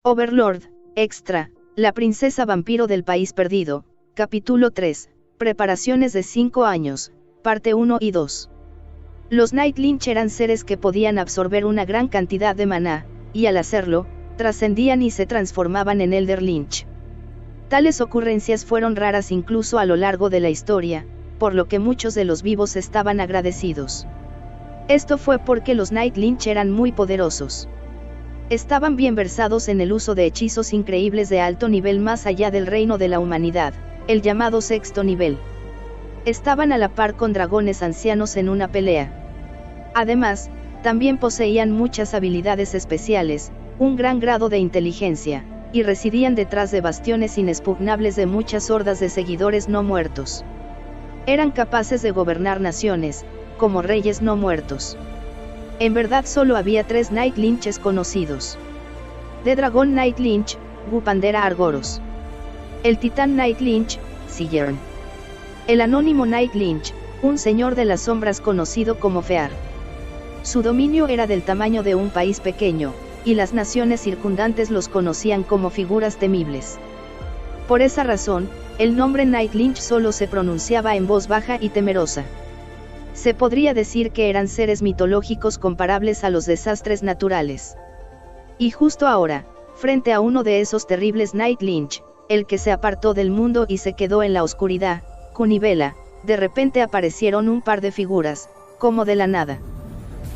Overlord, Extra, la princesa vampiro del país perdido, capítulo 3, preparaciones de 5 años, parte 1 y 2. Los Night Lynch eran seres que podían absorber una gran cantidad de maná, y al hacerlo, trascendían y se transformaban en Elder Lynch. Tales ocurrencias fueron raras incluso a lo largo de la historia, por lo que muchos de los vivos estaban agradecidos. Esto fue porque los Night Lynch eran muy poderosos. Estaban bien versados en el uso de hechizos increíbles de alto nivel más allá del reino de la humanidad, el llamado sexto nivel. Estaban a la par con dragones ancianos en una pelea. Además, también poseían muchas habilidades especiales, un gran grado de inteligencia, y residían detrás de bastiones inexpugnables de muchas hordas de seguidores no muertos. Eran capaces de gobernar naciones, como reyes no muertos. En verdad solo había 3 Night Lynches conocidos. The Dragon Night Lynch, Gupandera Argoros. El Titán Night Lynch, Sillern. El Anónimo Night Lynch, un señor de las sombras conocido como Fear. Su dominio era del tamaño de un país pequeño, y las naciones circundantes los conocían como figuras temibles. Por esa razón, el nombre Night Lynch solo se pronunciaba en voz baja y temerosa. Se podría decir que eran seres mitológicos comparables a los desastres naturales. Y justo ahora, frente a uno de esos terribles Night Lynch, el que se apartó del mundo y se quedó en la oscuridad, Kunibela, de repente aparecieron un par de figuras, como de la nada.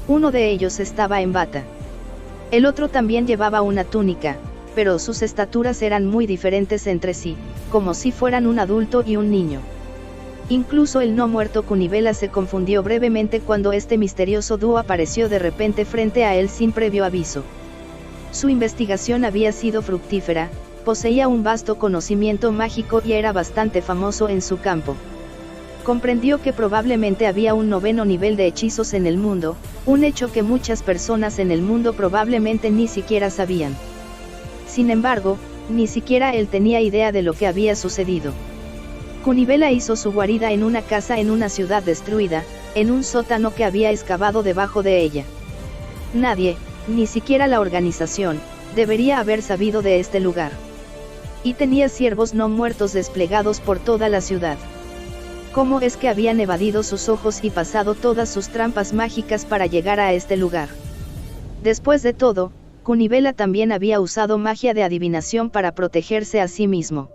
Uno de ellos estaba en bata. El otro también llevaba una túnica, pero sus estaturas eran muy diferentes entre sí, como si fueran un adulto y un niño. Incluso el no muerto Kunibela se confundió brevemente cuando este misterioso dúo apareció de repente frente a él sin previo aviso. Su investigación había sido fructífera, poseía un vasto conocimiento mágico y era bastante famoso en su campo. Comprendió que probablemente había un 9º nivel de hechizos en el mundo, un hecho que muchas personas en el mundo probablemente ni siquiera sabían. Sin embargo, ni siquiera él tenía idea de lo que había sucedido. Kunibela hizo su guarida en una casa en una ciudad destruida, en un sótano que había excavado debajo de ella. Nadie, ni siquiera la organización, debería haber sabido de este lugar. Y tenía siervos no muertos desplegados por toda la ciudad. ¿Cómo es que habían evadido sus ojos y pasado todas sus trampas mágicas para llegar a este lugar? Después de todo, Kunibela también había usado magia de adivinación para protegerse a sí mismo.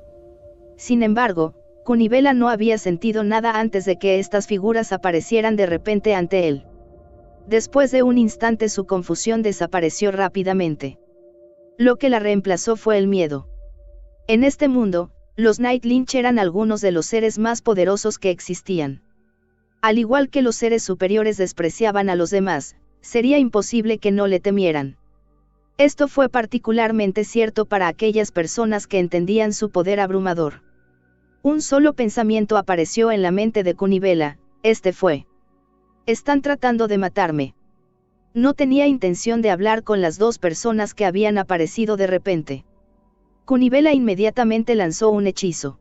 Sin embargo, Kunibela no había sentido nada antes de que estas figuras aparecieran de repente ante él. Después de un instante su confusión desapareció rápidamente. Lo que la reemplazó fue el miedo. En este mundo, los Night Lynch eran algunos de los seres más poderosos que existían. Al igual que los seres superiores despreciaban a los demás, sería imposible que no le temieran. Esto fue particularmente cierto para aquellas personas que entendían su poder abrumador. Un solo pensamiento apareció en la mente de Kunibela, este fue: están tratando de matarme. No tenía intención de hablar con las 2 personas que habían aparecido de repente. Kunibela inmediatamente lanzó un hechizo.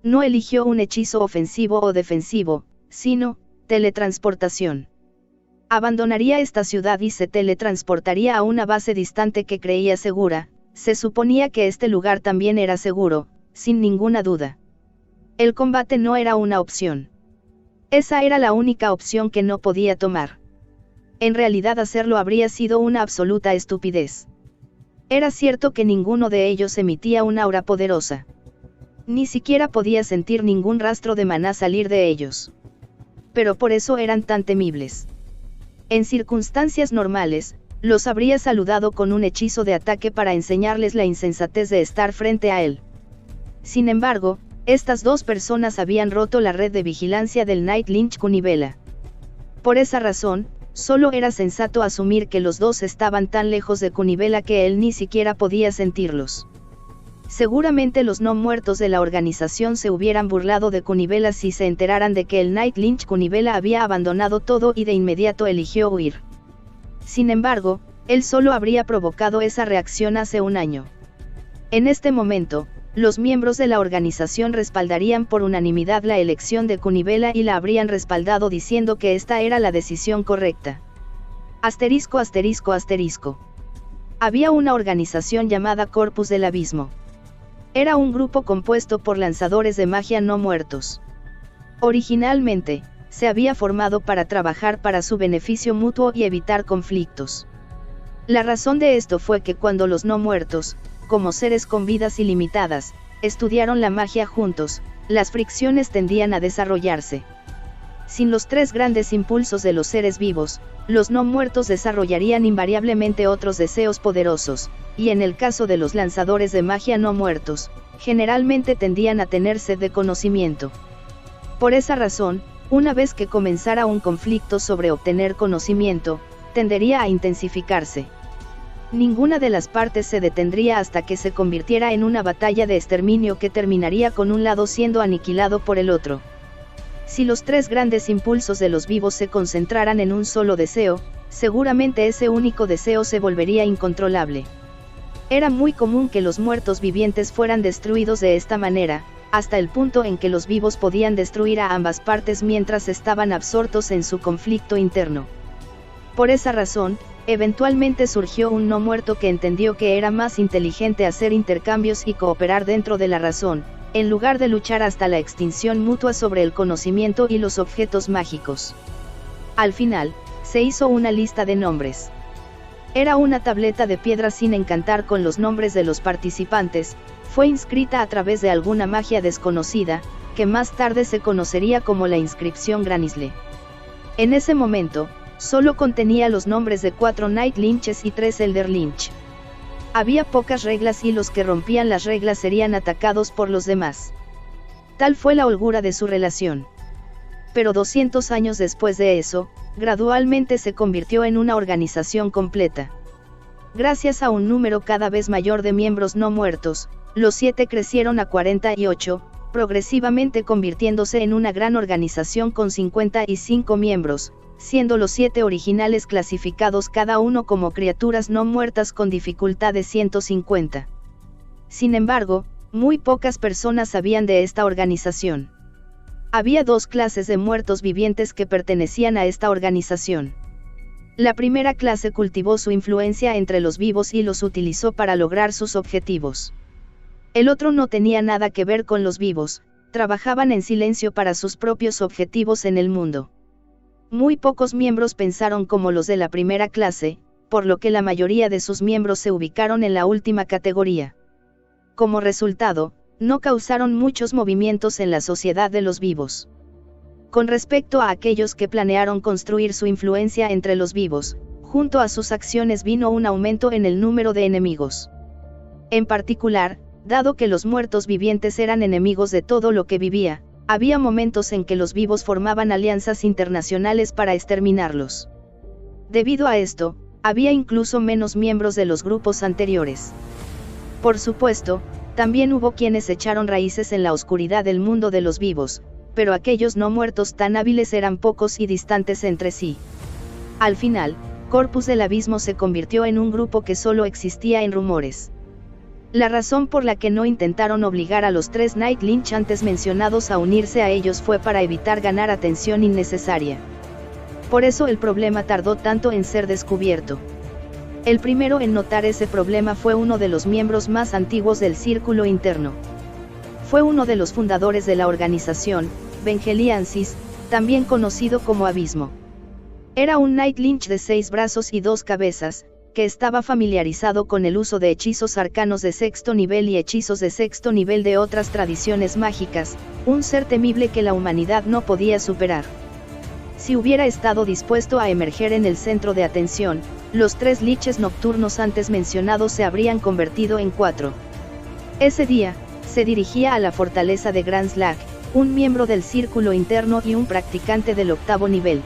No eligió un hechizo ofensivo o defensivo, sino teletransportación. Abandonaría esta ciudad y se teletransportaría a una base distante que creía segura. Se suponía que este lugar también era seguro, sin ninguna duda. El combate no era una opción. Esa era la única opción que no podía tomar. En realidad hacerlo habría sido una absoluta estupidez. Era cierto que ninguno de ellos emitía una aura poderosa. Ni siquiera podía sentir ningún rastro de maná salir de ellos. Pero por eso eran tan temibles. En circunstancias normales, los habría saludado con un hechizo de ataque para enseñarles la insensatez de estar frente a él. Sin embargo, estas 2 personas habían roto la red de vigilancia del Night Lynch Kunibela. Por esa razón, solo era sensato asumir que los 2 estaban tan lejos de Kunibela que él ni siquiera podía sentirlos. Seguramente los no muertos de la organización se hubieran burlado de Kunibela si se enteraran de que el Night Lynch Kunibela había abandonado todo y de inmediato eligió huir. Sin embargo, él solo habría provocado esa reacción hace un año. En este momento, los miembros de la organización respaldarían por unanimidad la elección de Kunibela y la habrían respaldado diciendo que esta era la decisión correcta. *****. Había una organización llamada Corpus del Abismo. Era un grupo compuesto por lanzadores de magia no muertos. Originalmente, se había formado para trabajar para su beneficio mutuo y evitar conflictos. La razón de esto fue que cuando los no muertos, como seres con vidas ilimitadas, estudiaron la magia juntos, las fricciones tendían a desarrollarse. Sin los tres grandes impulsos de los seres vivos, los no muertos desarrollarían invariablemente otros deseos poderosos, y en el caso de los lanzadores de magia no muertos, generalmente tendían a tener sed de conocimiento. Por esa razón, una vez que comenzara un conflicto sobre obtener conocimiento, tendería a intensificarse. Ninguna de las partes se detendría hasta que se convirtiera en una batalla de exterminio que terminaría con un lado siendo aniquilado por el otro. Si los tres grandes impulsos de los vivos se concentraran en un solo deseo, seguramente ese único deseo se volvería incontrolable. Era muy común que los muertos vivientes fueran destruidos de esta manera, hasta el punto en que los vivos podían destruir a ambas partes mientras estaban absortos en su conflicto interno. Por esa razón, eventualmente surgió un no muerto que entendió que era más inteligente hacer intercambios y cooperar dentro de la razón, en lugar de luchar hasta la extinción mutua sobre el conocimiento y los objetos mágicos. Al final, se hizo una lista de nombres. Era una tableta de piedra sin encantar con los nombres de los participantes, fue inscrita a través de alguna magia desconocida, que más tarde se conocería como la inscripción Granisle. En ese momento, solo contenía los nombres de 4 Night Lynches y 3 Elder Lynch. Había pocas reglas y los que rompían las reglas serían atacados por los demás. Tal fue la holgura de su relación. Pero 200 años después de eso, gradualmente se convirtió en una organización completa. Gracias a un número cada vez mayor de miembros no muertos, los 7 crecieron a 48, progresivamente convirtiéndose en una gran organización con 55 miembros, siendo los 7 originales clasificados cada uno como criaturas no muertas con dificultad de 150. Sin embargo, muy pocas personas sabían de esta organización. Había 2 clases de muertos vivientes que pertenecían a esta organización. La primera clase cultivó su influencia entre los vivos y los utilizó para lograr sus objetivos. El otro no tenía nada que ver con los vivos, trabajaban en silencio para sus propios objetivos en el mundo. Muy pocos miembros pensaron como los de la primera clase, por lo que la mayoría de sus miembros se ubicaron en la última categoría. Como resultado, no causaron muchos movimientos en la sociedad de los vivos. Con respecto a aquellos que planearon construir su influencia entre los vivos, junto a sus acciones vino un aumento en el número de enemigos. En particular, dado que los muertos vivientes eran enemigos de todo lo que vivía, había momentos en que los vivos formaban alianzas internacionales para exterminarlos. Debido a esto, había incluso menos miembros de los grupos anteriores. Por supuesto, también hubo quienes echaron raíces en la oscuridad del mundo de los vivos, pero aquellos no muertos tan hábiles eran pocos y distantes entre sí. Al final, Corpus del Abismo se convirtió en un grupo que solo existía en rumores. La razón por la que no intentaron obligar a los 3 Night Lynch antes mencionados a unirse a ellos fue para evitar ganar atención innecesaria. Por eso el problema tardó tanto en ser descubierto. El primero en notar ese problema fue uno de los miembros más antiguos del círculo interno. Fue uno de los fundadores de la organización, Vengeli Ansis, también conocido como Abismo. Era un Night Lynch de 6 brazos y 2 cabezas, que estaba familiarizado con el uso de hechizos arcanos de 6º nivel y hechizos de 6º nivel de otras tradiciones mágicas, un ser temible que la humanidad no podía superar. Si hubiera estado dispuesto a emerger en el centro de atención, los 3 liches nocturnos antes mencionados se habrían convertido en 4. Ese día, se dirigía a la fortaleza de Grand Slag, un miembro del círculo interno y un practicante del 8º nivel.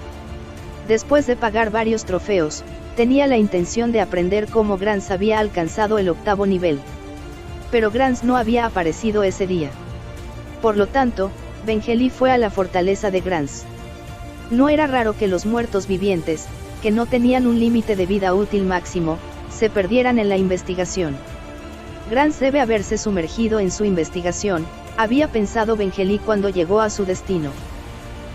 Después de pagar varios trofeos, tenía la intención de aprender cómo Grans había alcanzado el 8º nivel. Pero Grans no había aparecido ese día. Por lo tanto, Vengeli fue a la fortaleza de Grans. No era raro que los muertos vivientes, que no tenían un límite de vida útil máximo, se perdieran en la investigación. Grans debe haberse sumergido en su investigación, había pensado Vengeli cuando llegó a su destino.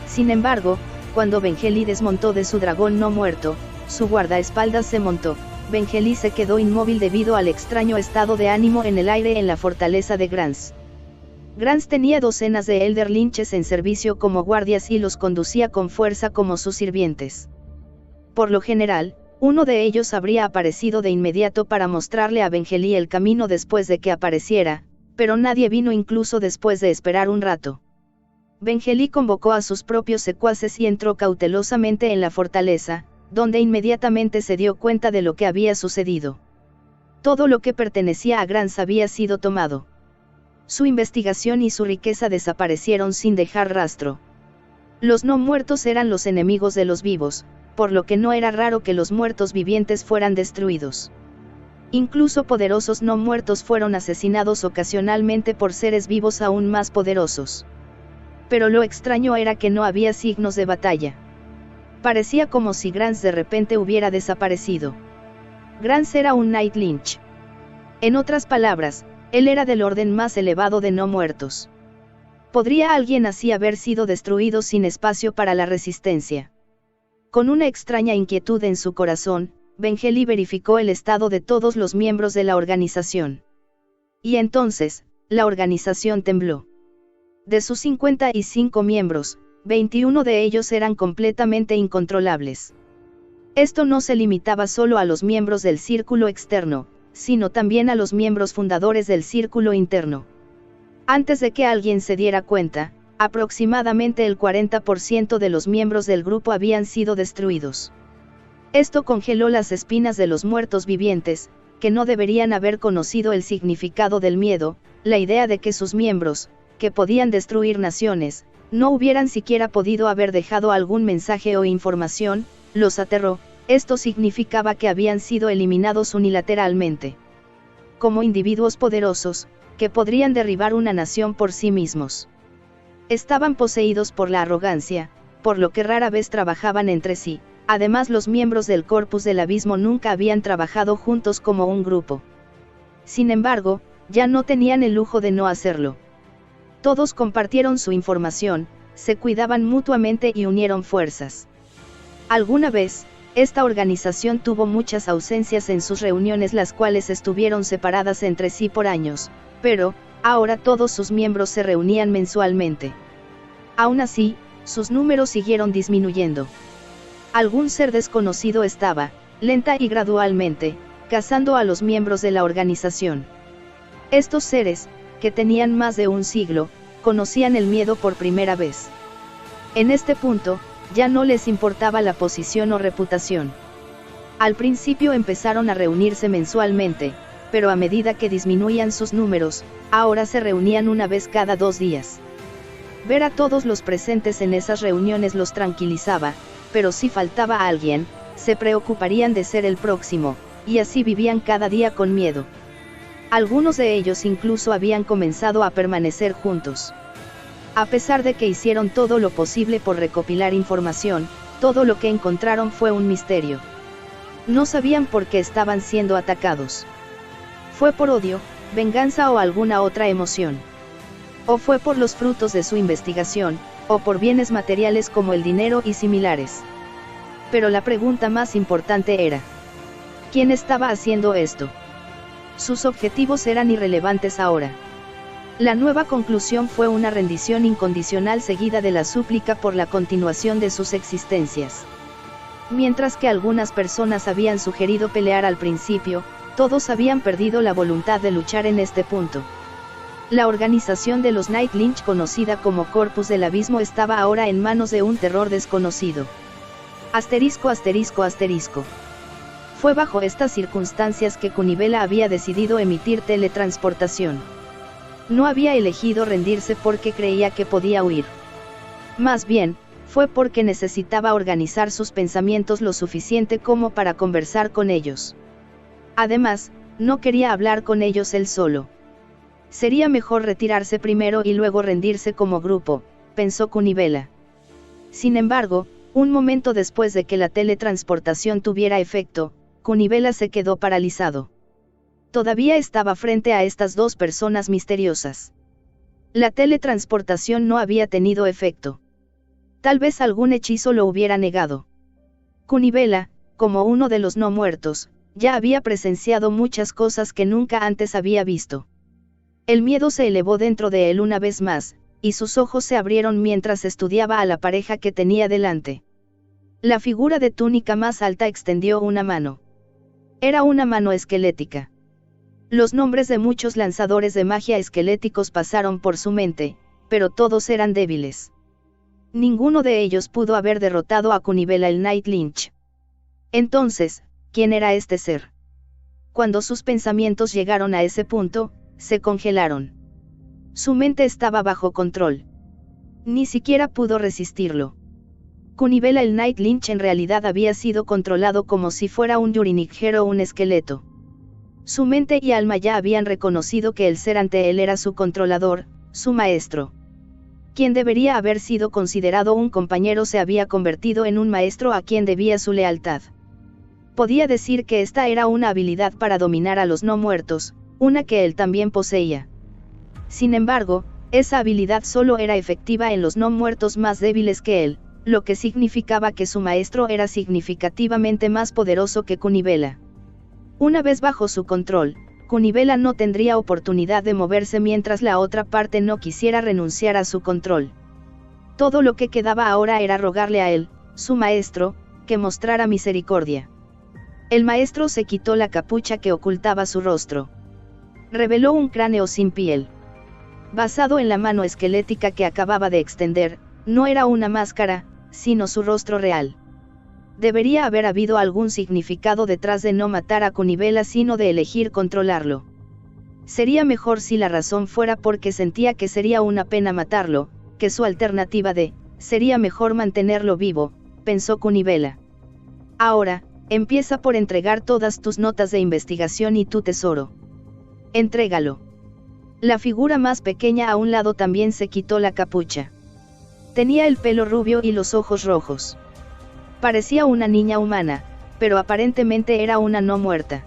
Sin embargo, cuando Vengeli desmontó de su dragón no muerto, su guardaespaldas se montó. Bengelí se quedó inmóvil debido al extraño estado de ánimo en el aire en la fortaleza de Grans. Grans tenía docenas de Elder Lynches en servicio como guardias y los conducía con fuerza como sus sirvientes. Por lo general, uno de ellos habría aparecido de inmediato para mostrarle a Bengelí el camino después de que apareciera, pero nadie vino incluso después de esperar un rato. Bengelí convocó a sus propios secuaces y entró cautelosamente en la fortaleza, donde inmediatamente se dio cuenta de lo que había sucedido. Todo lo que pertenecía a Grans había sido tomado. Su investigación y su riqueza desaparecieron sin dejar rastro. Los no muertos eran los enemigos de los vivos, por lo que no era raro que los muertos vivientes fueran destruidos. Incluso poderosos no muertos fueron asesinados ocasionalmente por seres vivos aún más poderosos. Pero lo extraño era que no había signos de batalla. Parecía como si Grans de repente hubiera desaparecido. Grans era un Night Lynch. En otras palabras, él era del orden más elevado de no muertos. ¿Podría alguien así haber sido destruido sin espacio para la resistencia? Con una extraña inquietud en su corazón, Bengelí verificó el estado de todos los miembros de la organización. Y entonces, la organización tembló. De sus 55 miembros, 21 de ellos eran completamente incontrolables. Esto no se limitaba solo a los miembros del círculo externo, sino también a los miembros fundadores del círculo interno. Antes de que alguien se diera cuenta, aproximadamente el 40% de los miembros del grupo habían sido destruidos. Esto congeló las espinas de los muertos vivientes, que no deberían haber conocido el significado del miedo, la idea de que sus miembros, que podían destruir naciones, no hubieran siquiera podido haber dejado algún mensaje o información, los aterró. Esto significaba que habían sido eliminados unilateralmente. Como individuos poderosos, que podrían derribar una nación por sí mismos. Estaban poseídos por la arrogancia, por lo que rara vez trabajaban entre sí. Además, los miembros del Corpus del Abismo nunca habían trabajado juntos como un grupo. Sin embargo, ya no tenían el lujo de no hacerlo. Todos compartieron su información, se cuidaban mutuamente y unieron fuerzas. Alguna vez, esta organización tuvo muchas ausencias en sus reuniones, las cuales estuvieron separadas entre sí por años, pero, ahora todos sus miembros se reunían mensualmente. Aún así, sus números siguieron disminuyendo. Algún ser desconocido estaba, lenta y gradualmente, cazando a los miembros de la organización. Estos seres, que tenían más de un siglo, conocían el miedo por primera vez. En este punto, ya no les importaba la posición o reputación. Al principio empezaron a reunirse mensualmente, pero a medida que disminuían sus números, ahora se reunían una vez cada 2 días. Ver a todos los presentes en esas reuniones los tranquilizaba, pero si faltaba alguien, se preocuparían de ser el próximo, y así vivían cada día con miedo. Algunos de ellos incluso habían comenzado a permanecer juntos. A pesar de que hicieron todo lo posible por recopilar información, todo lo que encontraron fue un misterio. No sabían por qué estaban siendo atacados. ¿Fue por odio, venganza o alguna otra emoción? ¿O fue por los frutos de su investigación, o por bienes materiales como el dinero y similares? Pero la pregunta más importante era: ¿quién estaba haciendo esto? Sus objetivos eran irrelevantes ahora. La nueva conclusión fue una rendición incondicional seguida de la súplica por la continuación de sus existencias. Mientras que algunas personas habían sugerido pelear al principio, todos habían perdido la voluntad de luchar en este punto. La organización de los Night Lynch, conocida como Corpus del Abismo, estaba ahora en manos de un terror desconocido. ******. Fue bajo estas circunstancias que Kunibela había decidido emitir teletransportación. No había elegido rendirse porque creía que podía huir. Más bien, fue porque necesitaba organizar sus pensamientos lo suficiente como para conversar con ellos. Además, no quería hablar con ellos él solo. Sería mejor retirarse primero y luego rendirse como grupo, pensó Kunibela. Sin embargo, un momento después de que la teletransportación tuviera efecto, Kunibela se quedó paralizado. Todavía estaba frente a estas dos personas misteriosas. La teletransportación no había tenido efecto. Tal vez algún hechizo lo hubiera negado. Kunibela, como uno de los no muertos, Ya había presenciado muchas cosas que nunca antes había visto. El miedo se elevó dentro de él una vez más, y sus ojos se abrieron mientras estudiaba a la pareja que tenía delante. La figura de túnica más alta extendió una mano. Era una mano esquelética. Los nombres de muchos lanzadores de magia esqueléticos pasaron por su mente, pero todos eran débiles. Ninguno de ellos pudo haber derrotado a Kunibela el Night Lynch. Entonces, ¿quién era este ser? Cuando sus pensamientos llegaron a ese punto, se congelaron. Su mente estaba bajo control. Ni siquiera pudo resistirlo. Kunibela el Night Lynch en realidad había sido controlado como si fuera un Yurinigher o un esqueleto. Su mente y alma ya habían reconocido que el ser ante él era su controlador, su maestro. Quien debería haber sido considerado un compañero se había convertido en un maestro a quien debía su lealtad. Podía decir que esta era una habilidad para dominar a los no muertos, una que él también poseía. Sin embargo, esa habilidad solo era efectiva en los no muertos más débiles que él, lo que significaba que su maestro era significativamente más poderoso que Kunibela. Una vez bajo su control, Kunibela no tendría oportunidad de moverse mientras la otra parte no quisiera renunciar a su control. Todo lo que quedaba ahora era rogarle a él, su maestro, que mostrara misericordia. El maestro se quitó la capucha que ocultaba su rostro. Reveló un cráneo sin piel. Basado en la mano esquelética que acababa de extender, no era una máscara, sino su rostro real. Debería haber habido algún significado detrás de no matar a Kunibela sino de elegir controlarlo. Sería mejor si la razón fuera porque sentía que sería una pena matarlo, que su alternativa de, sería mejor mantenerlo vivo, pensó Kunibela. Ahora, empieza por entregar todas tus notas de investigación y tu tesoro. Entrégalo. La figura más pequeña a un lado también se quitó la capucha. Tenía el pelo rubio y los ojos rojos. Parecía una niña humana, pero aparentemente era una no muerta.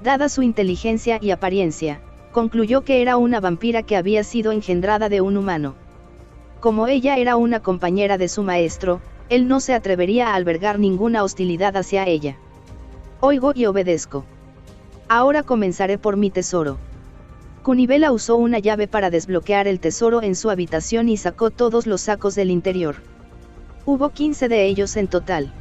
Dada su inteligencia y apariencia, concluyó que era una vampira que había sido engendrada de un humano. Como ella era una compañera de su maestro, él no se atrevería a albergar ninguna hostilidad hacia ella. Oigo y obedezco. Ahora comenzaré por mi tesoro. Kunibela usó una llave para desbloquear el tesoro en su habitación y sacó todos los sacos del interior. Hubo 15 de ellos en total.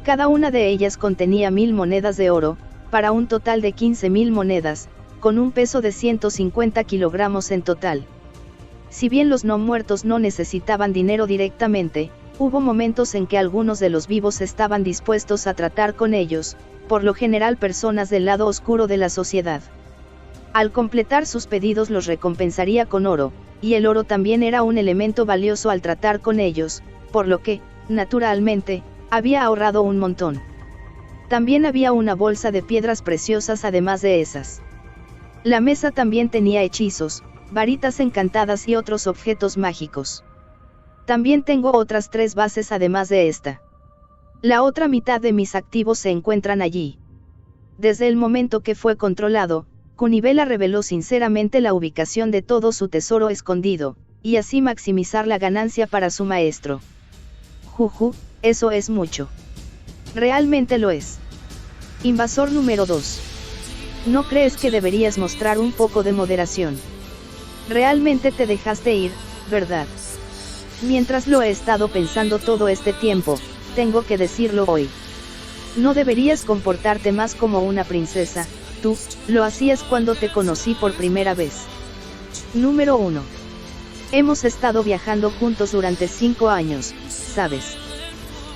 Cada una de ellas contenía 1000 monedas de oro, para un total de 15.000 monedas, con un peso de 150 kilogramos en total. Si bien los no muertos no necesitaban dinero directamente, hubo momentos en que algunos de los vivos estaban dispuestos a tratar con ellos, por lo general personas del lado oscuro de la sociedad. Al completar sus pedidos los recompensaría con oro, y el oro también era un elemento valioso al tratar con ellos, por lo que, naturalmente, había ahorrado un montón. También había una bolsa de piedras preciosas además de esas. La mesa también tenía hechizos, varitas encantadas y otros objetos mágicos. También tengo otras 3 bases además de esta. La otra mitad de mis activos se encuentran allí. Desde el momento que fue controlado, Kunibela reveló sinceramente la ubicación de todo su tesoro escondido, y así maximizar la ganancia para su maestro. Juju, eso es mucho. Realmente lo es. Invasor número 2. ¿No crees que deberías mostrar un poco de moderación? Realmente te dejaste ir, ¿verdad? Mientras lo he estado pensando todo este tiempo, tengo que decirlo hoy. No deberías comportarte más como una princesa, tú, lo hacías cuando te conocí por primera vez. Número 1. Hemos estado viajando juntos durante 5 años, ¿sabes?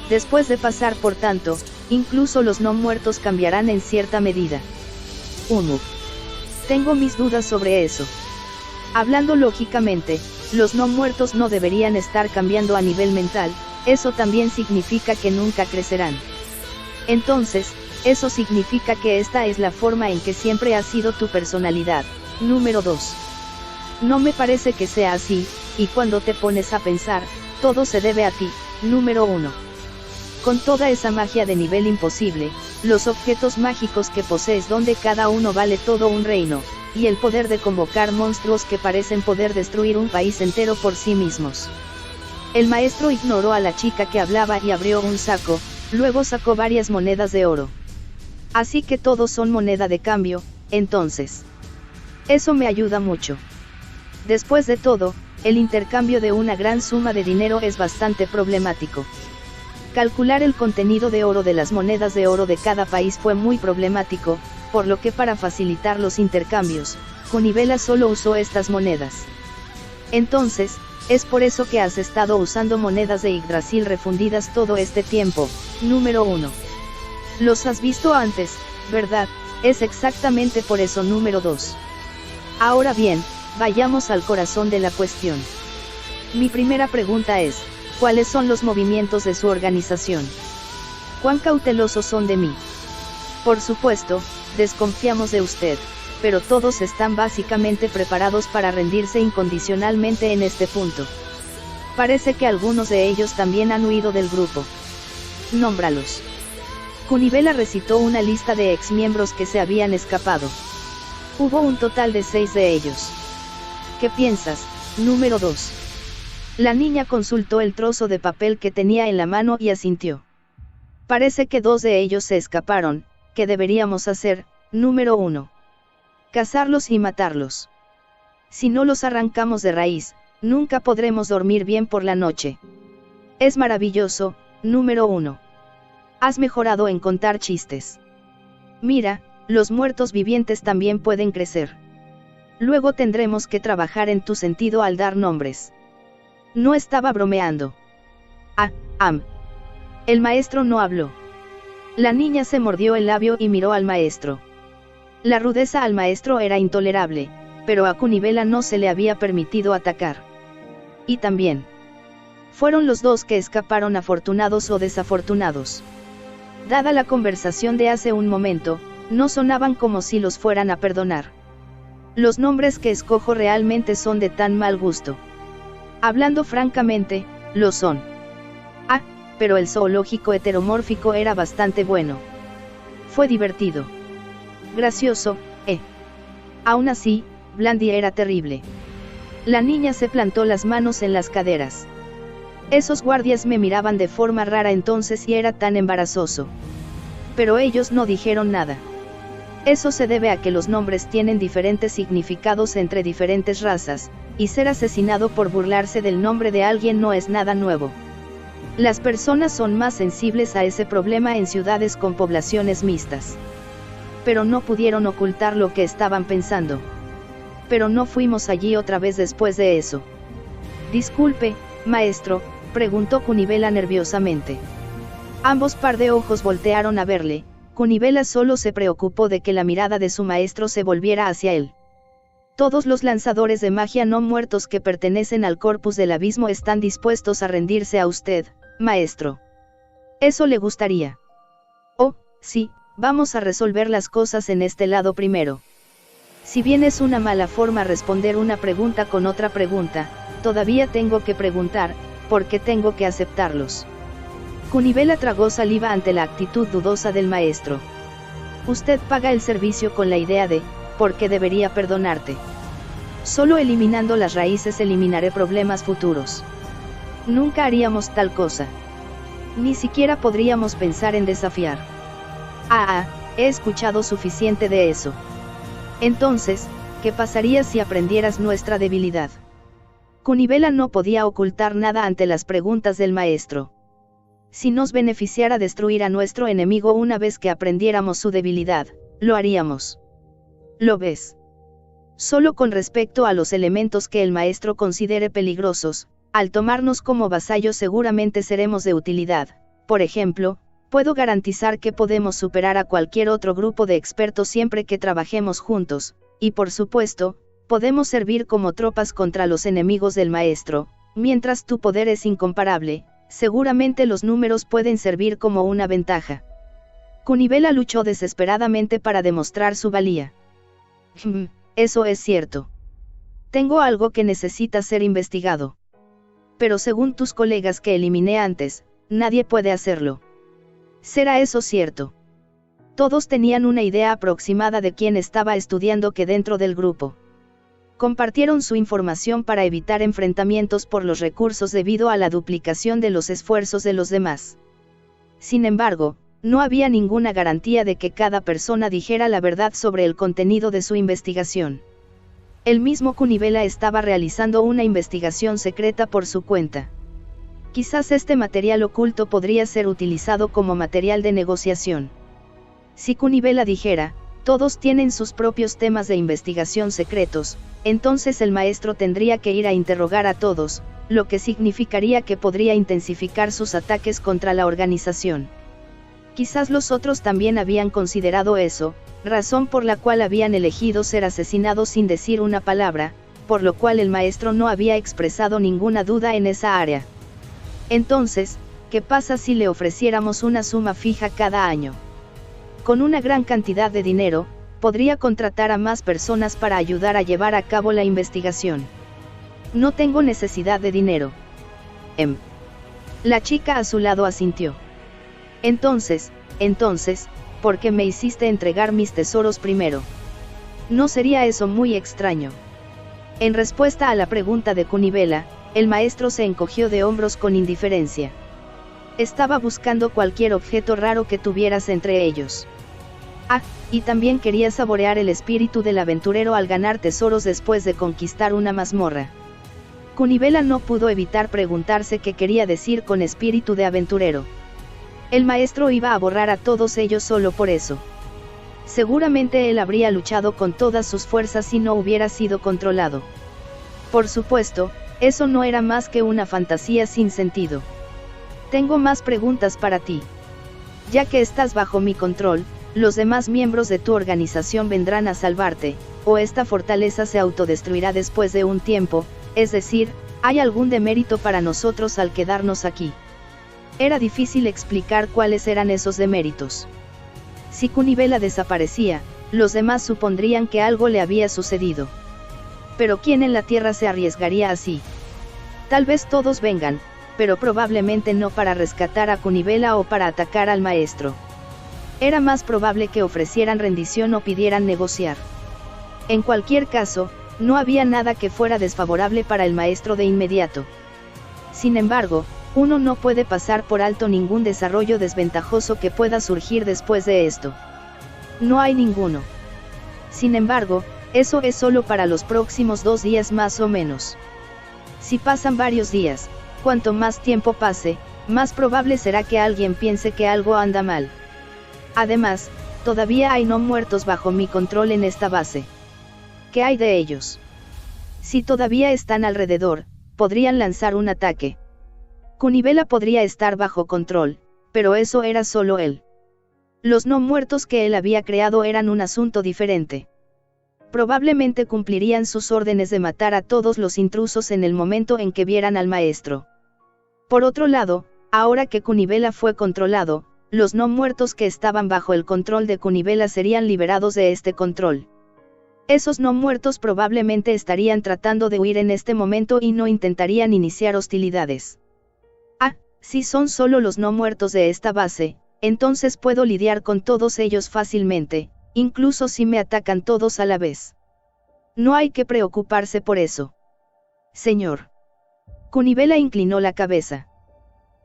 Después de pasar por tanto, incluso los no muertos cambiarán en cierta medida. 1. Tengo mis dudas sobre eso. Hablando lógicamente, los no muertos no deberían estar cambiando a nivel mental, eso también significa que nunca crecerán. Entonces, eso significa que esta es la forma en que siempre ha sido tu personalidad. Número 2. No me parece que sea así, y cuando te pones a pensar, todo se debe a ti. Número 1. Con toda esa magia de nivel imposible, los objetos mágicos que posees donde cada uno vale todo un reino, y el poder de convocar monstruos que parecen poder destruir un país entero por sí mismos. El maestro ignoró a la chica que hablaba y abrió un saco, luego sacó varias monedas de oro. Así que todos son moneda de cambio, entonces. Eso me ayuda mucho. Después de todo, el intercambio de una gran suma de dinero es bastante problemático. Calcular el contenido de oro de las monedas de oro de cada país fue muy problemático, por lo que para facilitar los intercambios, Kunivela solo usó estas monedas. Entonces, es por eso que has estado usando monedas de Yggdrasil refundidas todo este tiempo. Número 1. Los has visto antes, ¿verdad? Es exactamente por eso. Número 2. Ahora bien, vayamos al corazón de la cuestión. Mi primera pregunta es, ¿cuáles son los movimientos de su organización? ¿Cuán cautelosos son de mí? Por supuesto, desconfiamos de usted, pero todos están básicamente preparados para rendirse incondicionalmente en este punto. Parece que algunos de ellos también han huido del grupo. Nómbralos. Kunivela recitó una lista de exmiembros que se habían escapado. Hubo un total de 6 de ellos. ¿Qué piensas? Número 2. La niña consultó el trozo de papel que tenía en la mano y asintió. Parece que 2 de ellos se escaparon. ¿Qué deberíamos hacer? Número 1. Cazarlos y matarlos. Si no los arrancamos de raíz, nunca podremos dormir bien por la noche. Es maravilloso. Número 1. Has mejorado en contar chistes. Mira, los muertos vivientes también pueden crecer. Luego tendremos que trabajar en tu sentido al dar nombres. No estaba bromeando. El maestro no habló. La niña se mordió el labio y miró al maestro. La rudeza al maestro era intolerable, pero a Kunivela no se le había permitido atacar. Y también. Fueron los 2 que escaparon afortunados o desafortunados. Dada la conversación de hace un momento, no sonaban como si los fueran a perdonar. Los nombres que escojo realmente son de tan mal gusto. Hablando francamente, lo son. Pero el zoológico heteromórfico era bastante bueno. Fue divertido. Gracioso, Aún así, Blandy era terrible. La niña se plantó las manos en las caderas. Esos guardias me miraban de forma rara entonces y era tan embarazoso. Pero ellos no dijeron nada. Eso se debe a que los nombres tienen diferentes significados entre diferentes razas, y ser asesinado por burlarse del nombre de alguien no es nada nuevo. Las personas son más sensibles a ese problema en ciudades con poblaciones mixtas. Pero no pudieron ocultar lo que estaban pensando. Pero no fuimos allí otra vez después de eso. Disculpe, maestro, preguntó Kunivela nerviosamente. Ambos par de ojos voltearon a verle. Kunivela solo se preocupó de que la mirada de su maestro se volviera hacia él. Todos los lanzadores de magia no muertos que pertenecen al Corpus del Abismo están dispuestos a rendirse a usted, maestro. ¿Eso le gustaría? Oh, sí, vamos a resolver las cosas en este lado primero. Si bien es una mala forma responder una pregunta con otra pregunta, todavía tengo que preguntar, porque tengo que aceptarlos. Kunivela tragó saliva ante la actitud dudosa del maestro. Usted paga el servicio con la idea de, ¿por qué debería perdonarte? Solo eliminando las raíces eliminaré problemas futuros. Nunca haríamos tal cosa. Ni siquiera podríamos pensar en desafiar. He escuchado suficiente de eso. Entonces, ¿qué pasaría si aprendieras nuestra debilidad? Kunivela no podía ocultar nada ante las preguntas del maestro. Si nos beneficiara destruir a nuestro enemigo una vez que aprendiéramos su debilidad, lo haríamos. ¿Lo ves? Solo con respecto a los elementos que el maestro considere peligrosos, al tomarnos como vasallos seguramente seremos de utilidad. Por ejemplo, puedo garantizar que podemos superar a cualquier otro grupo de expertos siempre que trabajemos juntos, y por supuesto, podemos servir como tropas contra los enemigos del maestro. Mientras tu poder es incomparable, seguramente los números pueden servir como una ventaja. Kunivela luchó desesperadamente para demostrar su valía. Eso es cierto. Tengo algo que necesita ser investigado. Pero según tus colegas que eliminé antes, nadie puede hacerlo. ¿Será eso cierto? Todos tenían una idea aproximada de quién estaba estudiando qué dentro del grupo. Compartieron su información para evitar enfrentamientos por los recursos debido a la duplicación de los esfuerzos de los demás. Sin embargo, No había ninguna garantía de que cada persona dijera la verdad sobre el contenido de su investigación. El mismo Kunibela estaba realizando una investigación secreta por su cuenta. Quizás este material oculto podría ser utilizado como material de negociación. Si Kunibela dijera, todos tienen sus propios temas de investigación secretos, entonces el maestro tendría que ir a interrogar a todos, lo que significaría que podría intensificar sus ataques contra la organización. Quizás los otros también habían considerado eso, razón por la cual habían elegido ser asesinados sin decir una palabra, por lo cual el maestro no había expresado ninguna duda en esa área. Entonces, ¿qué pasa si le ofreciéramos una suma fija cada año? Con una gran cantidad de dinero, podría contratar a más personas para ayudar a llevar a cabo la investigación. No tengo necesidad de dinero. La chica a su lado asintió. Entonces, ¿por qué me hiciste entregar mis tesoros primero? ¿No sería eso muy extraño? En respuesta a la pregunta de Kunibela, el maestro se encogió de hombros con indiferencia. Estaba buscando cualquier objeto raro que tuvieras entre ellos. Y también quería saborear el espíritu del aventurero al ganar tesoros después de conquistar una mazmorra. Kunibela no pudo evitar preguntarse qué quería decir con espíritu de aventurero. El maestro iba a borrar a todos ellos solo por eso. Seguramente él habría luchado con todas sus fuerzas si no hubiera sido controlado. Por supuesto, eso no era más que una fantasía sin sentido. Tengo más preguntas para ti. Ya que estás bajo mi control, los demás miembros de tu organización vendrán a salvarte, o esta fortaleza se autodestruirá después de un tiempo, es decir, ¿hay algún demérito para nosotros al quedarnos aquí? Era difícil explicar cuáles eran esos deméritos. Si Kunibela desaparecía, los demás supondrían que algo le había sucedido. Pero ¿quién en la Tierra se arriesgaría así? Tal vez todos vengan, pero probablemente no para rescatar a Kunibela o para atacar al maestro. Era más probable que ofrecieran rendición o pidieran negociar. En cualquier caso, no había nada que fuera desfavorable para el maestro de inmediato. Sin embargo, uno no puede pasar por alto ningún desarrollo desventajoso que pueda surgir después de esto. No hay ninguno. Sin embargo, eso es solo para los próximos 2 días más o menos. Si pasan varios días, cuanto más tiempo pase, más probable será que alguien piense que algo anda mal. Además, todavía hay no muertos bajo mi control en esta base. ¿Qué hay de ellos? Si todavía están alrededor, podrían lanzar un ataque. Kunibela podría estar bajo control, pero eso era solo él. Los no muertos que él había creado eran un asunto diferente. Probablemente cumplirían sus órdenes de matar a todos los intrusos en el momento en que vieran al maestro. Por otro lado, ahora que Kunibela fue controlado, los no muertos que estaban bajo el control de Kunibela serían liberados de este control. Esos no muertos probablemente estarían tratando de huir en este momento y no intentarían iniciar hostilidades. Si son solo los no muertos de esta base, entonces puedo lidiar con todos ellos fácilmente, incluso si me atacan todos a la vez. No hay que preocuparse por eso. Señor. Kunibela inclinó la cabeza.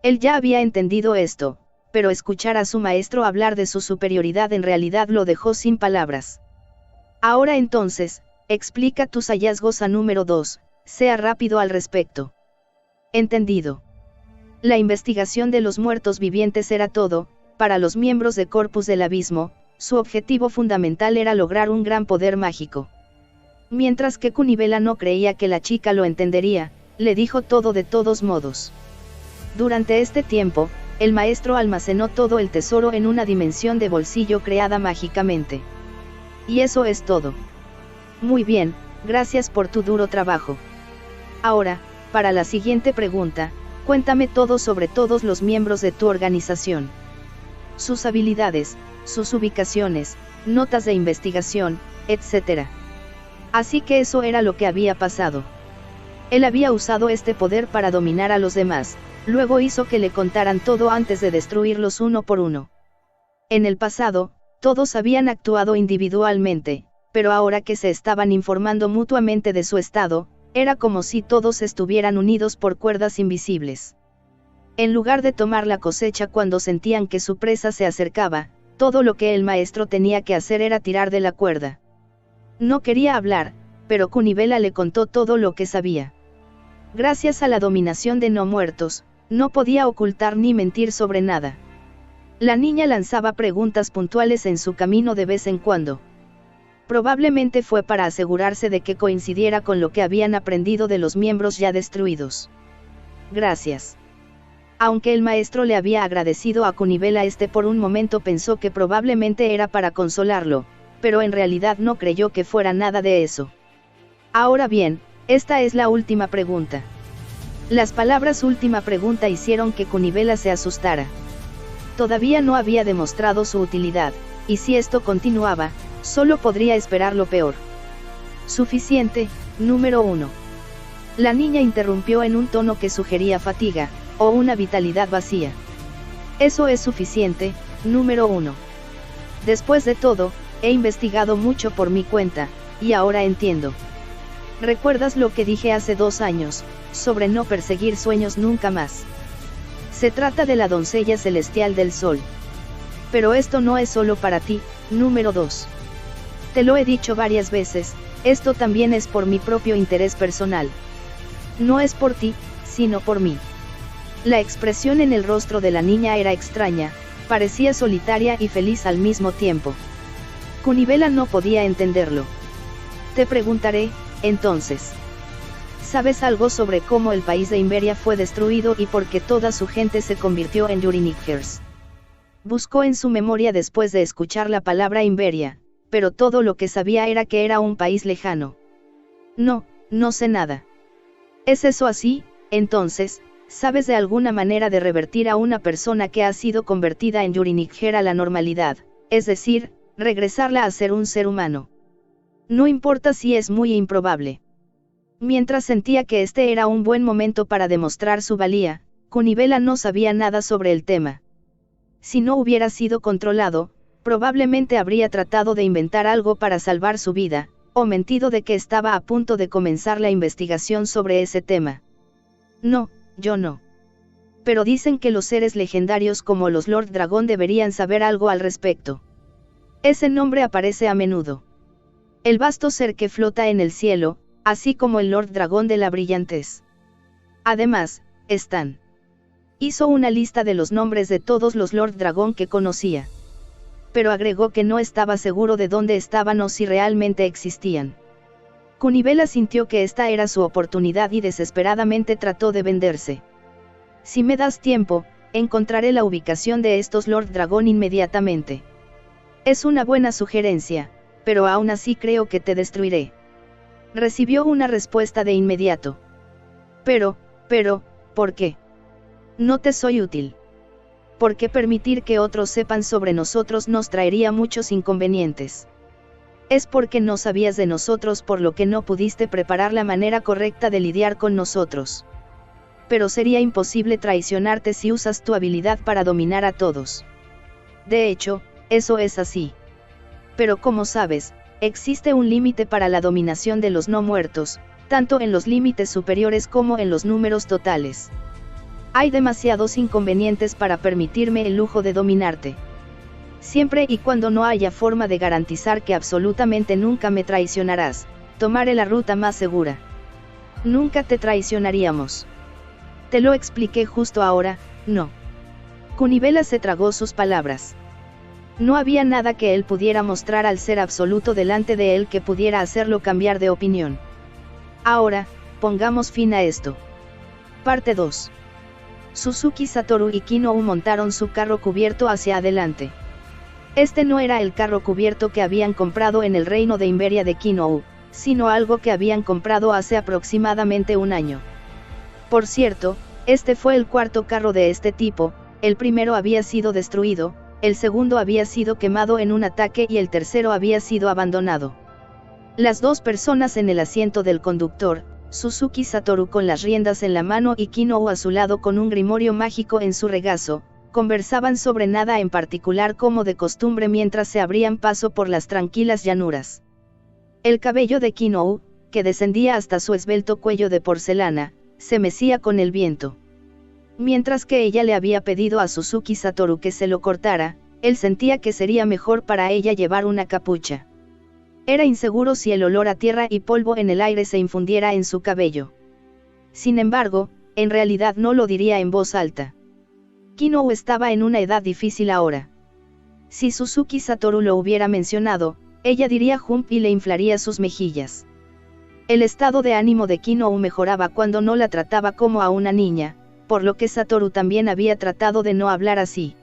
Él ya había entendido esto, pero escuchar a su maestro hablar de su superioridad en realidad lo dejó sin palabras. Ahora entonces, explica tus hallazgos a número 2, sea rápido al respecto. Entendido. La investigación de los muertos vivientes era todo, para los miembros de Corpus del Abismo, su objetivo fundamental era lograr un gran poder mágico. Mientras que Kunibela no creía que la chica lo entendería, le dijo todo de todos modos. Durante este tiempo, el maestro almacenó todo el tesoro en una dimensión de bolsillo creada mágicamente. Y eso es todo. Muy bien, gracias por tu duro trabajo. Ahora, para la siguiente pregunta, cuéntame todo sobre todos los miembros de tu organización. Sus habilidades, sus ubicaciones, notas de investigación, etc. Así que eso era lo que había pasado. Él había usado este poder para dominar a los demás, luego hizo que le contaran todo antes de destruirlos uno por uno. En el pasado, todos habían actuado individualmente, pero ahora que se estaban informando mutuamente de su estado, era como si todos estuvieran unidos por cuerdas invisibles. En lugar de tomar la cosecha cuando sentían que su presa se acercaba, todo lo que el maestro tenía que hacer era tirar de la cuerda. No quería hablar, pero Kunibela le contó todo lo que sabía. Gracias a la dominación de no muertos, no podía ocultar ni mentir sobre nada. La niña lanzaba preguntas puntuales en su camino de vez en cuando. Probablemente fue para asegurarse de que coincidiera con lo que habían aprendido de los miembros ya destruidos. Gracias. Aunque el maestro le había agradecido a Kunibela, por un momento pensó que probablemente era para consolarlo, pero en realidad no creyó que fuera nada de eso. Ahora bien, esta es la última pregunta. Las palabras última pregunta hicieron que Kunibela se asustara. Todavía no había demostrado su utilidad, y si esto continuaba, solo podría esperar lo peor. Suficiente, número 1. La niña interrumpió en un tono que sugería fatiga, o una vitalidad vacía. Eso es suficiente, número 1. Después de todo, he investigado mucho por mi cuenta, y ahora entiendo. ¿Recuerdas lo que dije hace 2 años, sobre no perseguir sueños nunca más? Se trata de la doncella celestial del sol. Pero esto no es solo para ti, número 2. Te lo he dicho varias veces, esto también es por mi propio interés personal. No es por ti, sino por mí. La expresión en el rostro de la niña era extraña, parecía solitaria y feliz al mismo tiempo. Kunibela no podía entenderlo. Te preguntaré, entonces. ¿Sabes algo sobre cómo el país de Inveria fue destruido y por qué toda su gente se convirtió en Yurinickers? Buscó en su memoria después de escuchar la palabra Inveria, pero todo lo que sabía era que era un país lejano. No, no sé nada. ¿Es eso así, entonces? ¿Sabes de alguna manera de revertir a una persona que ha sido convertida en Yurinicker a la normalidad, es decir, regresarla a ser un ser humano? No importa si es muy improbable. Mientras sentía que este era un buen momento para demostrar su valía, Kunibela no sabía nada sobre el tema. Si no hubiera sido controlado, probablemente habría tratado de inventar algo para salvar su vida, o mentido de que estaba a punto de comenzar la investigación sobre ese tema. No, yo no. Pero dicen que los seres legendarios como los Lord Dragón deberían saber algo al respecto. Ese nombre aparece a menudo. El vasto ser que flota en el cielo, así como el Lord Dragón de la brillantez. Además, Stan hizo una lista de los nombres de todos los Lord Dragón que conocía. Pero agregó que no estaba seguro de dónde estaban o si realmente existían. Kunibela sintió que esta era su oportunidad y desesperadamente trató de venderse. Si me das tiempo, encontraré la ubicación de estos Lord Dragón inmediatamente. Es una buena sugerencia, pero aún así creo que te destruiré. Recibió una respuesta de inmediato. Pero, ¿por qué? No te soy útil. Porque permitir que otros sepan sobre nosotros nos traería muchos inconvenientes. Es porque no sabías de nosotros, por lo que no pudiste preparar la manera correcta de lidiar con nosotros. Pero sería imposible traicionarte si usas tu habilidad para dominar a todos. De hecho, eso es así. Pero como sabes, existe un límite para la dominación de los no muertos, tanto en los límites superiores como en los números totales. Hay demasiados inconvenientes para permitirme el lujo de dominarte. Siempre y cuando no haya forma de garantizar que absolutamente nunca me traicionarás, tomaré la ruta más segura. Nunca te traicionaríamos. Te lo expliqué justo ahora, no. Kunibela se tragó sus palabras. No había nada que él pudiera mostrar al ser absoluto delante de él que pudiera hacerlo cambiar de opinión. Ahora, pongamos fin a esto. Parte 2. Suzuki Satoru y Kinou montaron su carro cubierto hacia adelante. Este no era el carro cubierto que habían comprado en el reino de Inveria de Kinou, sino algo que habían comprado hace aproximadamente un año. Por cierto, este fue el cuarto carro de este tipo, el primero había sido destruido, el segundo había sido quemado en un ataque y el tercero había sido abandonado. Las dos personas en el asiento del conductor, Suzuki Satoru con las riendas en la mano y Kinou a su lado con un grimorio mágico en su regazo, conversaban sobre nada en particular como de costumbre mientras se abrían paso por las tranquilas llanuras. El cabello de Kinou, que descendía hasta su esbelto cuello de porcelana, se mecía con el viento. Mientras que ella le había pedido a Suzuki Satoru que se lo cortara, él sentía que sería mejor para ella llevar una capucha. Era inseguro si el olor a tierra y polvo en el aire se infundiera en su cabello. Sin embargo, en realidad no lo diría en voz alta. Kinou estaba en una edad difícil ahora. Si Suzuki Satoru lo hubiera mencionado, ella diría jump y le inflaría sus mejillas. El estado de ánimo de Kinou mejoraba cuando no la trataba como a una niña, por lo que Satoru también había tratado de no hablar así.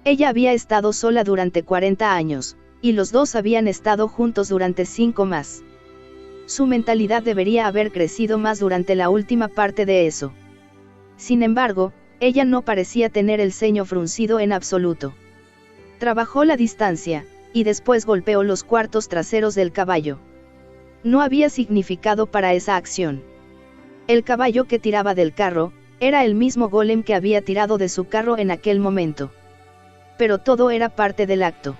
Ella había estado sola durante 40 años, y los dos habían estado juntos durante 5 más. Su mentalidad debería haber crecido más durante la última parte de eso. Sin embargo, ella no parecía tener el ceño fruncido en absoluto. Trabajó la distancia, y después golpeó los cuartos traseros del caballo. No había significado para esa acción. El caballo que tiraba del carro, era el mismo golem que había tirado de su carro en aquel momento. Pero todo era parte del acto.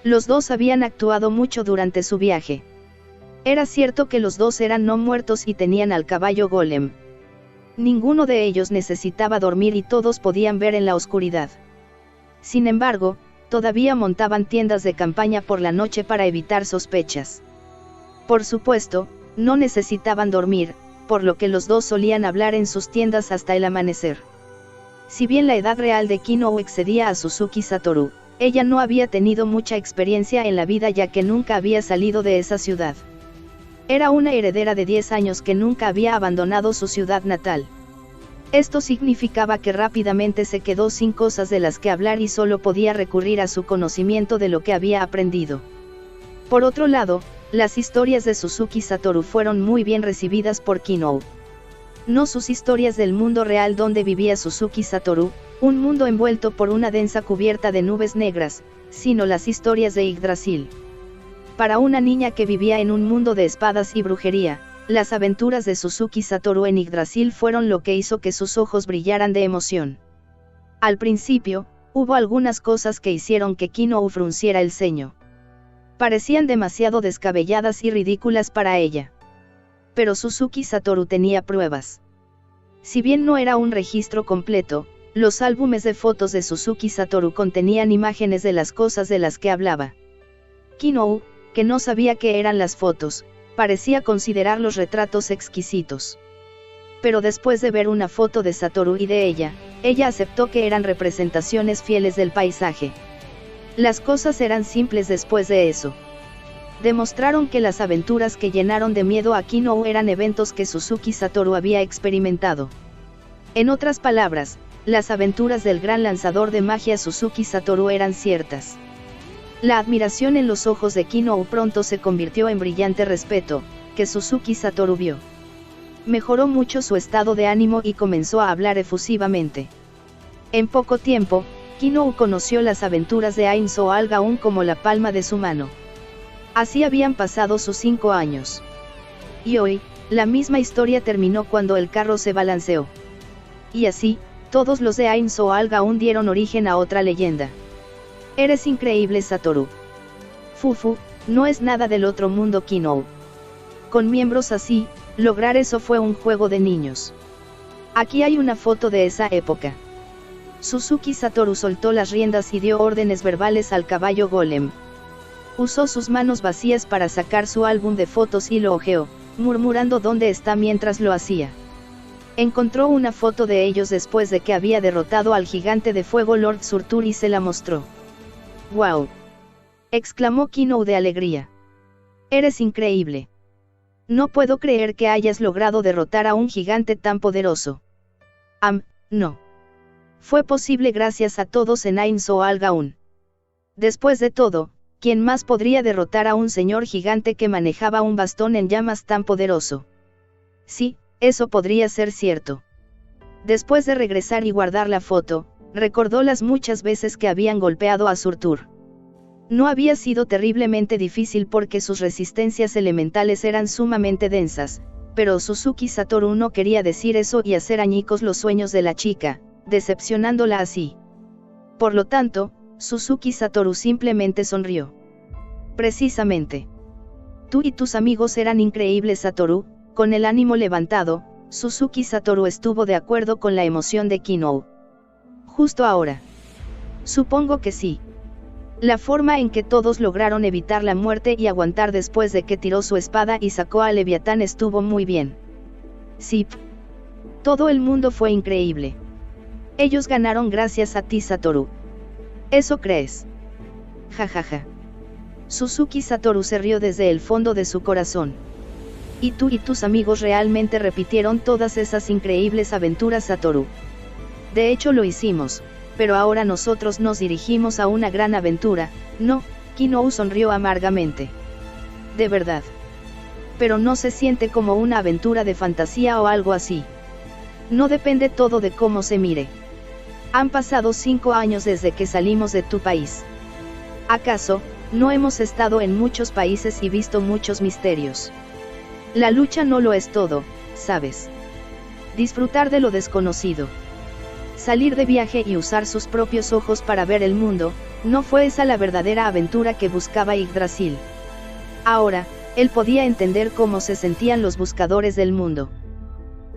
Los dos habían actuado mucho durante su viaje. Era cierto que los dos eran no muertos y tenían al caballo golem. Ninguno de ellos necesitaba dormir y todos podían ver en la oscuridad. Sin embargo, todavía montaban tiendas de campaña por la noche para evitar sospechas. Por supuesto, no necesitaban dormir, por lo que los dos solían hablar en sus tiendas hasta el amanecer. Si bien la edad real de Kinou excedía a Suzuki Satoru, ella no había tenido mucha experiencia en la vida ya que nunca había salido de esa ciudad. Era una heredera de 10 años que nunca había abandonado su ciudad natal. Esto significaba que rápidamente se quedó sin cosas de las que hablar y solo podía recurrir a su conocimiento de lo que había aprendido. Por otro lado, las historias de Suzuki Satoru fueron muy bien recibidas por Kinou. No sus historias del mundo real donde vivía Suzuki Satoru, un mundo envuelto por una densa cubierta de nubes negras, sino las historias de Yggdrasil. Para una niña que vivía en un mundo de espadas y brujería, las aventuras de Suzuki Satoru en Yggdrasil fueron lo que hizo que sus ojos brillaran de emoción. Al principio, hubo algunas cosas que hicieron que Kinou frunciera el ceño. Parecían demasiado descabelladas y ridículas para ella. Pero Suzuki Satoru tenía pruebas. Si bien no era un registro completo, los álbumes de fotos de Suzuki Satoru contenían imágenes de las cosas de las que hablaba. Kinou, que no sabía qué eran las fotos, parecía considerar los retratos exquisitos. Pero después de ver una foto de Satoru y de ella aceptó que eran representaciones fieles del paisaje. Las cosas eran simples después de eso. Demostraron que las aventuras que llenaron de miedo a Kinou eran eventos que Suzuki Satoru había experimentado. En otras palabras, las aventuras del gran lanzador de magia Suzuki Satoru eran ciertas. La admiración en los ojos de Kinou pronto se convirtió en brillante respeto, que Suzuki Satoru vio. Mejoró mucho su estado de ánimo y comenzó a hablar efusivamente. En poco tiempo, Kinou conoció las aventuras de Ain Soo Al-Gaun como la palma de su mano. Así habían pasado sus 5 años. Y hoy, la misma historia terminó cuando el carro se balanceó. Y así, todos los de Ain Soo Al-Gaun dieron origen a otra leyenda. Eres increíble Satoru. Fufu, no es nada del otro mundo Kinou. Con miembros así, lograr eso fue un juego de niños. Aquí hay una foto de esa época. Suzuki Satoru soltó las riendas y dio órdenes verbales al caballo golem. Usó sus manos vacías para sacar su álbum de fotos y lo hojeó, murmurando dónde está mientras lo hacía. Encontró una foto de ellos después de que había derrotado al gigante de fuego Lord Surtur y se la mostró. ¡Wow! Exclamó Kinou de alegría. Eres increíble. No puedo creer que hayas logrado derrotar a un gigante tan poderoso. No. Fue posible gracias a todos en Ain Soo Al-Gaun. Después de todo, ¿quién más podría derrotar a un señor gigante que manejaba un bastón en llamas tan poderoso? Sí, eso podría ser cierto. Después de regresar y guardar la foto, recordó las muchas veces que habían golpeado a Surtur. No había sido terriblemente difícil porque sus resistencias elementales eran sumamente densas, pero Suzuki Satoru no quería decir eso y hacer añicos los sueños de la chica, decepcionándola así. Por lo tanto, Suzuki Satoru simplemente sonrió. Precisamente. Tú y tus amigos eran increíbles Satoru, con el ánimo levantado, Suzuki Satoru estuvo de acuerdo con la emoción de Kinou. Justo ahora. Supongo que sí. La forma en que todos lograron evitar la muerte y aguantar después de que tiró su espada y sacó a Leviatán estuvo muy bien. Sí. Todo el mundo fue increíble. Ellos ganaron gracias a ti, Satoru. ¿Eso crees? Jajaja. Suzuki Satoru se rió desde el fondo de su corazón. Y tú y tus amigos realmente repitieron todas esas increíbles aventuras, Satoru. De hecho lo hicimos, pero ahora nosotros nos dirigimos a una gran aventura, ¿no? Kinou sonrió amargamente. De verdad. Pero no se siente como una aventura de fantasía o algo así. No depende todo de cómo se mire. Han pasado 5 años desde que salimos de tu país. ¿Acaso, no hemos estado en muchos países y visto muchos misterios? La lucha no lo es todo, ¿sabes? Disfrutar de lo desconocido. Salir de viaje y usar sus propios ojos para ver el mundo, ¿no fue esa la verdadera aventura que buscaba Yggdrasil? Ahora, él podía entender cómo se sentían los buscadores del mundo.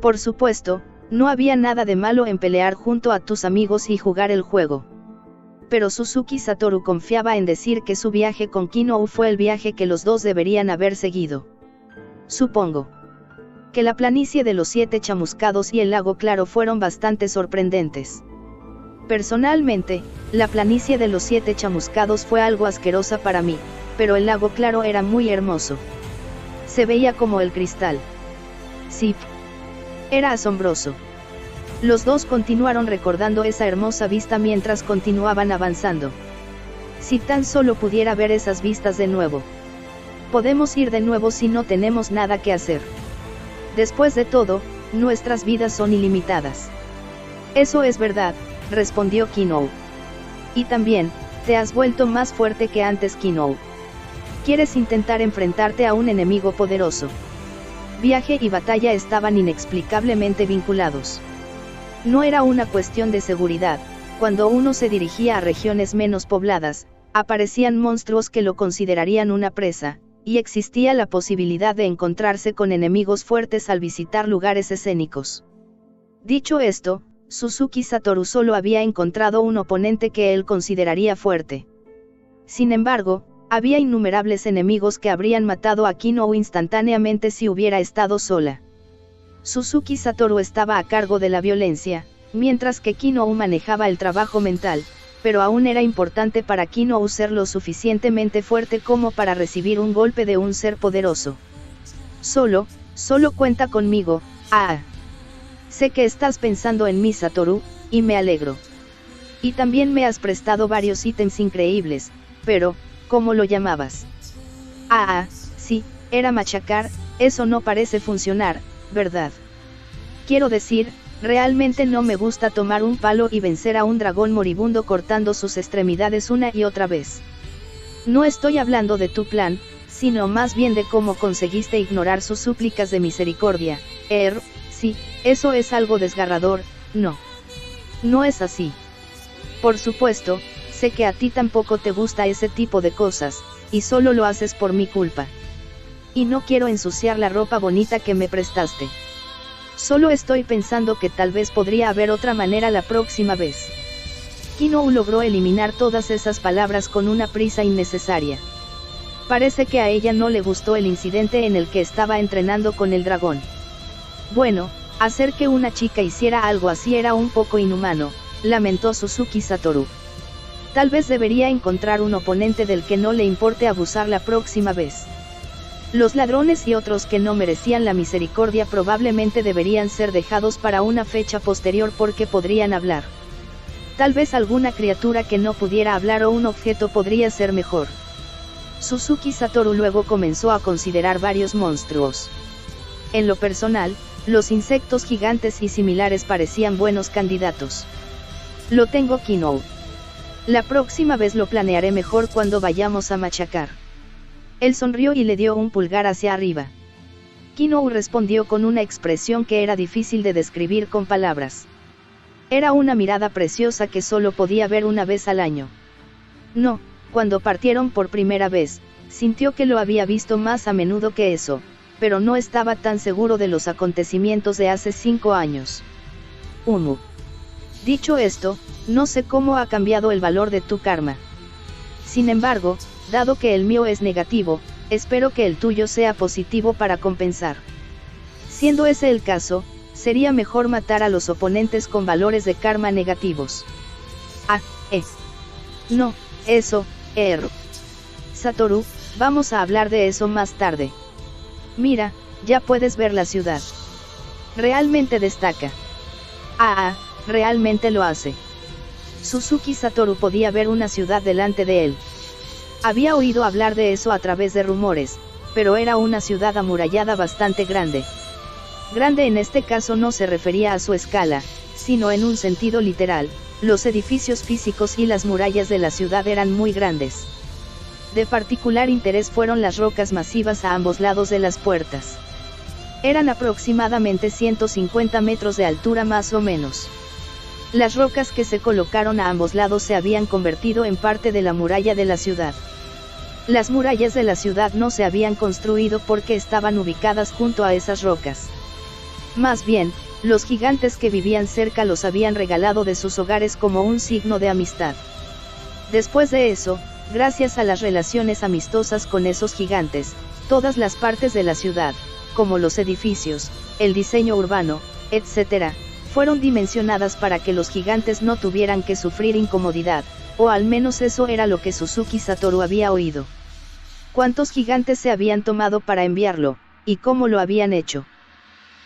Por supuesto, no había nada de malo en pelear junto a tus amigos y jugar el juego. Pero Suzuki Satoru confiaba en decir que su viaje con Kinou fue el viaje que los dos deberían haber seguido. Supongo que la planicie de los 7 chamuscados y el lago claro fueron bastante sorprendentes. Personalmente, la planicie de los 7 chamuscados fue algo asquerosa para mí, pero el lago claro era muy hermoso. Se veía como el cristal. Sí. Era asombroso. Los dos continuaron recordando esa hermosa vista mientras continuaban avanzando. Si tan solo pudiera ver esas vistas de nuevo. Podemos ir de nuevo si no tenemos nada que hacer. Después de todo, nuestras vidas son ilimitadas. Eso es verdad, respondió Kinou. Y también, te has vuelto más fuerte que antes, Kinou. ¿Quieres intentar enfrentarte a un enemigo poderoso? Viaje y batalla estaban inexplicablemente vinculados. No era una cuestión de seguridad, cuando uno se dirigía a regiones menos pobladas, aparecían monstruos que lo considerarían una presa, y existía la posibilidad de encontrarse con enemigos fuertes al visitar lugares escénicos. Dicho esto, Suzuki Satoru solo había encontrado un oponente que él consideraría fuerte. Sin embargo, había innumerables enemigos que habrían matado a Kinou instantáneamente si hubiera estado sola. Suzuki Satoru estaba a cargo de la violencia, mientras que Kinou manejaba el trabajo mental, pero aún era importante para Kinou ser lo suficientemente fuerte como para recibir un golpe de un ser poderoso. Solo cuenta conmigo, Sé que estás pensando en mí, Satoru, y me alegro. Y también me has prestado varios ítems increíbles, pero, ¿cómo lo llamabas? Sí, era machacar, eso no parece funcionar, ¿verdad? Quiero decir, realmente no me gusta tomar un palo y vencer a un dragón moribundo cortando sus extremidades una y otra vez. No estoy hablando de tu plan, sino más bien de cómo conseguiste ignorar sus súplicas de misericordia. Sí, eso es algo desgarrador, ¿no? No es así. Por supuesto, sé que a ti tampoco te gusta ese tipo de cosas, y solo lo haces por mi culpa. Y no quiero ensuciar la ropa bonita que me prestaste. Solo estoy pensando que tal vez podría haber otra manera la próxima vez. Kinou logró eliminar todas esas palabras con una prisa innecesaria. Parece que a ella no le gustó el incidente en el que estaba entrenando con el dragón. Bueno, hacer que una chica hiciera algo así era un poco inhumano, lamentó Suzuki Satoru. Tal vez debería encontrar un oponente del que no le importe abusar la próxima vez. Los ladrones y otros que no merecían la misericordia probablemente deberían ser dejados para una fecha posterior porque podrían hablar. Tal vez alguna criatura que no pudiera hablar o un objeto podría ser mejor. Suzuki Satoru luego comenzó a considerar varios monstruos. En lo personal, los insectos gigantes y similares parecían buenos candidatos. Lo tengo, Kinou. La próxima vez lo planearé mejor cuando vayamos a machacar. Él sonrió y le dio un pulgar hacia arriba. Kinou respondió con una expresión que era difícil de describir con palabras. Era una mirada preciosa que solo podía ver una vez al año. No, cuando partieron por primera vez, sintió que lo había visto más a menudo que eso. pero no estaba tan seguro de los acontecimientos de hace 5 años. Dicho esto, no sé cómo ha cambiado el valor de tu karma. Sin embargo, dado que el mío es negativo, espero que el tuyo sea positivo para compensar. Siendo ese el caso, sería mejor matar a los oponentes con valores de karma negativos. No, eso, Satoru, vamos a hablar de eso más tarde. Mira, ya puedes ver la ciudad. Realmente destaca. Realmente lo hace. Suzuki Satoru podía ver una ciudad delante de él. Había oído hablar de eso a través de rumores, pero era una ciudad amurallada bastante grande. Grande en este caso no se refería a su escala, sino en un sentido literal, los edificios físicos y las murallas de la ciudad eran muy grandes. De particular interés fueron las rocas masivas a ambos lados de las puertas. Eran aproximadamente 150 metros de altura más o menos. Las rocas que se colocaron a ambos lados se habían convertido en parte de la muralla de la ciudad. Las murallas de la ciudad no se habían construido porque estaban ubicadas junto a esas rocas. Más bien, los gigantes que vivían cerca los habían regalado de sus hogares como un signo de amistad. Después de eso, gracias a las relaciones amistosas con esos gigantes, todas las partes de la ciudad, como los edificios, el diseño urbano, etc., fueron dimensionadas para que los gigantes no tuvieran que sufrir incomodidad, o al menos eso era lo que Suzuki Satoru había oído. ¿Cuántos gigantes se habían tomado para enviarlo, y cómo lo habían hecho?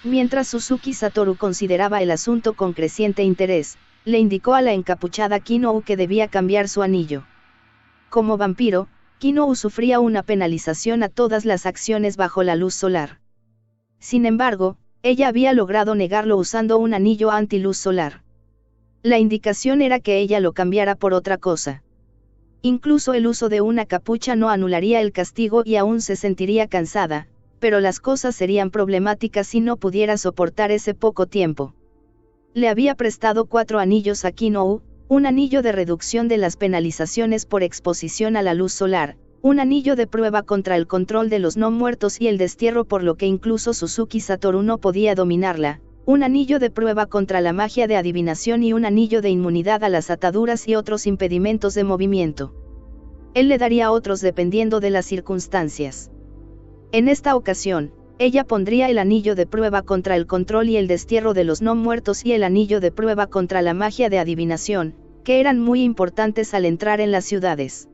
Mientras Suzuki Satoru consideraba el asunto con creciente interés, le indicó a la encapuchada Kinou que debía cambiar su anillo. Como vampiro, Kinou sufría una penalización a todas las acciones bajo la luz solar. Sin embargo, ella había logrado negarlo usando un anillo anti-luz solar. La indicación era que ella lo cambiara por otra cosa. Incluso el uso de una capucha no anularía el castigo y aún se sentiría cansada, pero las cosas serían problemáticas si no pudiera soportar ese poco tiempo. Le había prestado 4 anillos a Kinou, un anillo de reducción de las penalizaciones por exposición a la luz solar, un anillo de prueba contra el control de los no muertos y el destierro por lo que incluso Suzuki Satoru no podía dominarla, un anillo de prueba contra la magia de adivinación y un anillo de inmunidad a las ataduras y otros impedimentos de movimiento. Él le daría otros dependiendo de las circunstancias. En esta ocasión, ella pondría el anillo de prueba contra el control y el destierro de los no muertos y el anillo de prueba contra la magia de adivinación, que eran muy importantes al entrar en las ciudades.